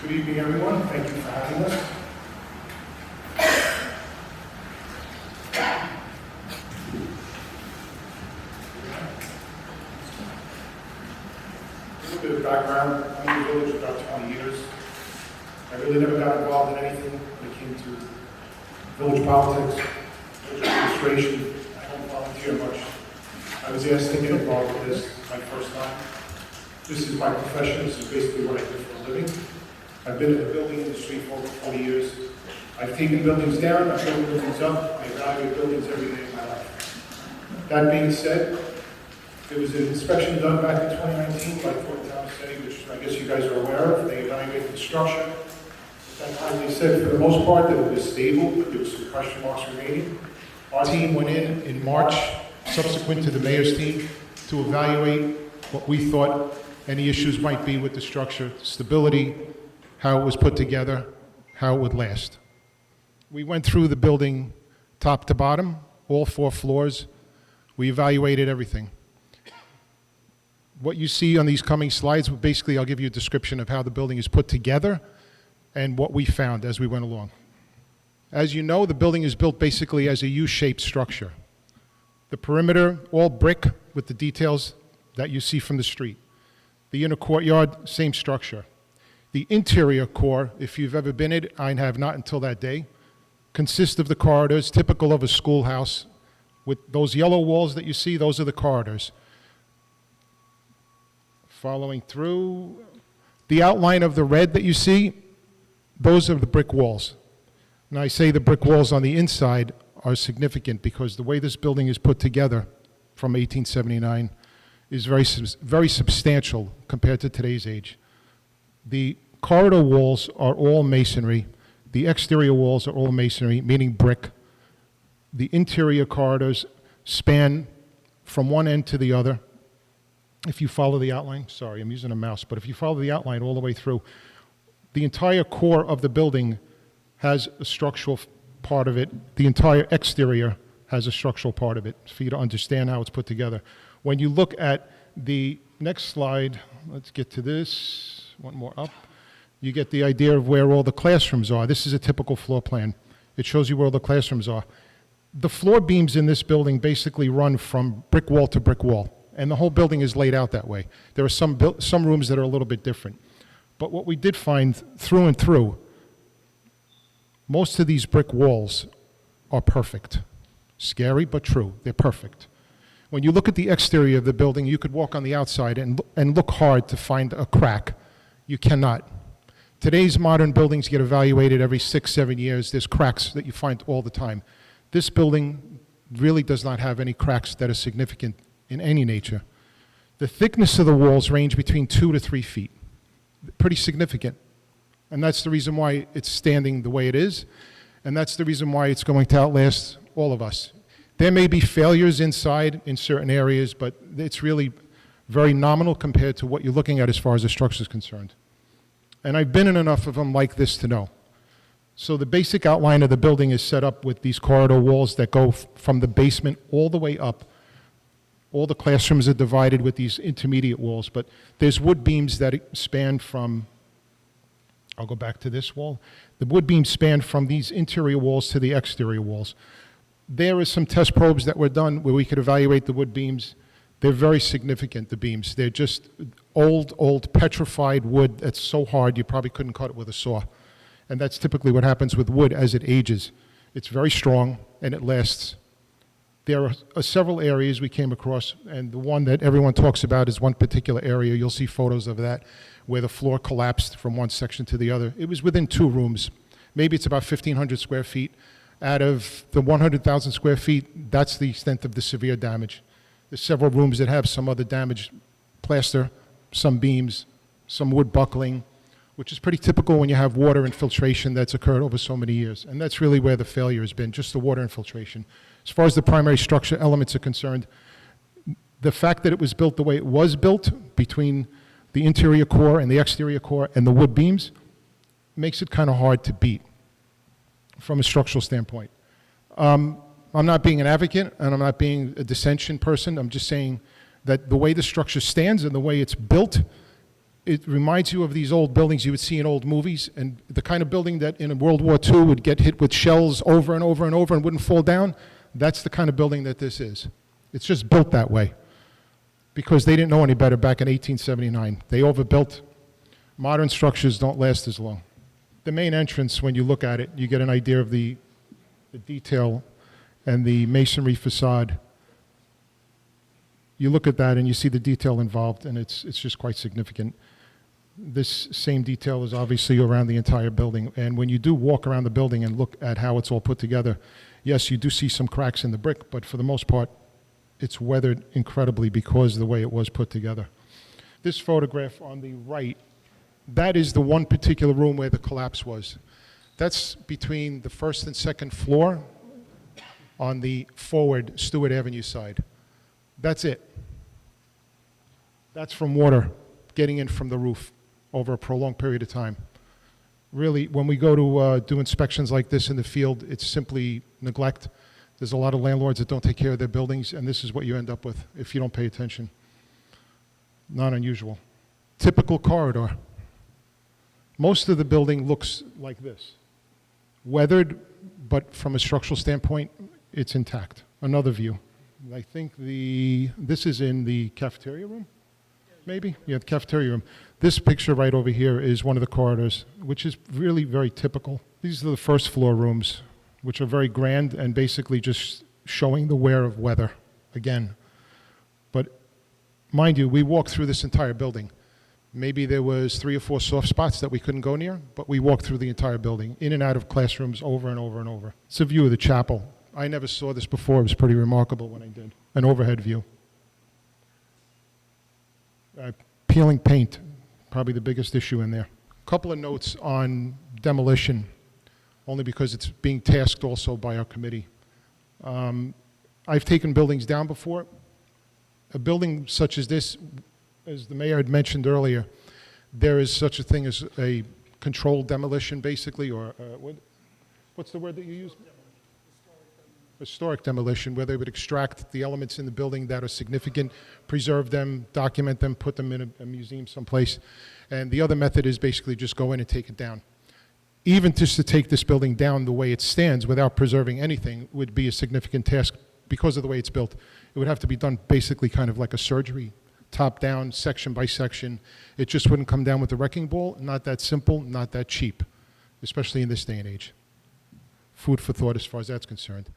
Good evening, everyone. Thank you for having us. A little bit of background. I'm in the village about 20 years. I really never got involved in anything when it came to village politics, village administration. I don't volunteer much. I was asked to get involved with this my first time. This is my profession. This is basically what I do for a living. I've been in the building industry for over 40 years. I've taken buildings down, I've built buildings up, I evaluate buildings every day of my life. That being said, there was an inspection done back in 2019 by Cluett Hall St, which I guess you guys are aware of. They evaluated the structure. At that time, they said for the most part that it was stable, but there was some question marks remaining. Our team went in March, subsequent to the mayor's team, to evaluate what we thought any issues might be with the structure, stability, how it was put together, how it would last. We went through the building top to bottom, all 4 floors. We evaluated everything. What you see on these coming slides, basically I'll give you a description of how the building is put together and what we found as we went along. As you know, the building is built basically as a U-shaped structure. The perimeter, all brick with the details that you see from the street. The inner courtyard, same structure. The interior core, if you've ever been it, I have not until that day, consists of the corridors, typical of a schoolhouse. With those yellow walls that you see, those are the corridors. Following through, the outline of the red that you see, those are the brick walls. And I say the brick walls on the inside are significant because the way this building is put together from 1879 is very substantial compared to today's age. The corridor walls are all masonry. The exterior walls are all masonry, meaning brick. The interior corridors span from one end to the other. If you follow the outline, sorry, I'm using a mouse, but if you follow the outline all the way through, the entire core of the building has a structural part of it. The entire exterior has a structural part of it for you to understand how it's put together. When you look at the next slide, let's get to this. One more up. You get the idea of where all the classrooms are. This is a typical floor plan. It shows you where all the classrooms are. The floor beams in this building basically run from brick wall to brick wall, and the whole building is laid out that way. There are some rooms that are a little bit different. But what we did find through and through, most of these brick walls are perfect. Scary, but true. They're perfect. When you look at the exterior of the building, you could walk on the outside and look hard to find a crack. You cannot. Today's modern buildings get evaluated every 6-7 years. There's cracks that you find all the time. This building really does not have any cracks that are significant in any nature. The thickness of the walls range between 2 to 3 feet. Pretty significant. And that's the reason why it's standing the way it is. And that's the reason why it's going to outlast all of us. There may be failures inside in certain areas, but it's really very nominal compared to what you're looking at as far as the structure is concerned. And I've been in enough of them like this to know. So the basic outline of the building is set up with these corridor walls that go from the basement all the way up. All the classrooms are divided with these intermediate walls, but there's wood beams that span from, I'll go back to this wall. The wood beams span from these interior walls to the exterior walls. There are some test probes that were done where we could evaluate the wood beams. They're very significant, the beams. They're just old petrified wood that's so hard you probably couldn't cut it with a saw. And that's typically what happens with wood as it ages. It's very strong and it lasts. There are several areas we came across, and the one that everyone talks about is one particular area. You'll see photos of that where the floor collapsed from one section to the other. It was within 2 rooms. Maybe it's about 1,500 square feet. Out of the 100,000 square feet, that's the extent of the severe damage. There's several rooms that have some other damage, plaster, some beams, some wood buckling, which is pretty typical when you have water infiltration that's occurred over so many years. And that's really where the failure has been, just the water infiltration. As far as the primary structure elements are concerned, the fact that it was built the way it was built between the interior core and the exterior core and the wood beams makes it kind of hard to beat from a structural standpoint. I'm not being an advocate and I'm not being a dissension person. I'm just saying that the way the structure stands and the way it's built, it reminds you of these old buildings you would see in old movies, and the kind of building that in World War II would get hit with shells over and over and over and wouldn't fall down. That's the kind of building that this is. It's just built that way because they didn't know any better back in 1879. They overbuilt. Modern structures don't last as long. The main entrance, when you look at it, you get an idea of the detail and the masonry facade. You look at that and you see the detail involved, and it's just quite significant. This same detail is obviously around the entire building, and when you do walk around the building and look at how it's all put together, yes, you do see some cracks in the brick, but for the most part, it's weathered incredibly because of the way it was put together. This photograph on the right, that is the one particular room where the collapse was. That's between the first and second floor on the forward Stewart Avenue side. That's it. That's from water getting in from the roof over a prolonged period of time. Really, when we go to do inspections like this in the field, it's simply neglect. There's a lot of landlords that don't take care of their buildings, and this is what you end up with if you don't pay attention. Not unusual. Typical corridor. Most of the building looks like this. Weathered, but from a structural standpoint, it's intact. Another view. I think this is in the cafeteria room, maybe? Yeah, the cafeteria room. This picture right over here is one of the corridors, which is really very typical. These are the first floor rooms, which are very grand and basically just showing the wear of weather again. But mind you, we walked through this entire building. Maybe there was 3 or 4 soft spots that we couldn't go near, but we walked through the entire building, in and out of classrooms over and over and over. It's a view of the chapel. I never saw this before. It was pretty remarkable when I did. An overhead view. Peeling paint, probably the biggest issue in there. A couple of notes on demolition, only because it's being tasked also by our committee. I've taken buildings down before. A building such as this, as the mayor had mentioned earlier, there is such a thing as a controlled demolition, basically, or what's the word that you use? Historic demolition, where they would extract the elements in the building that are significant, preserve them, document them, put them in a museum someplace. And the other method is basically just go in and take it down. Even just to take this building down the way it stands without preserving anything would be a significant task because of the way it's built. It would have to be done basically kind of like a surgery, top down, section by section. It just wouldn't come down with the wrecking ball. Not that simple, not that cheap, especially in this day and age. Food for thought as far as that's concerned.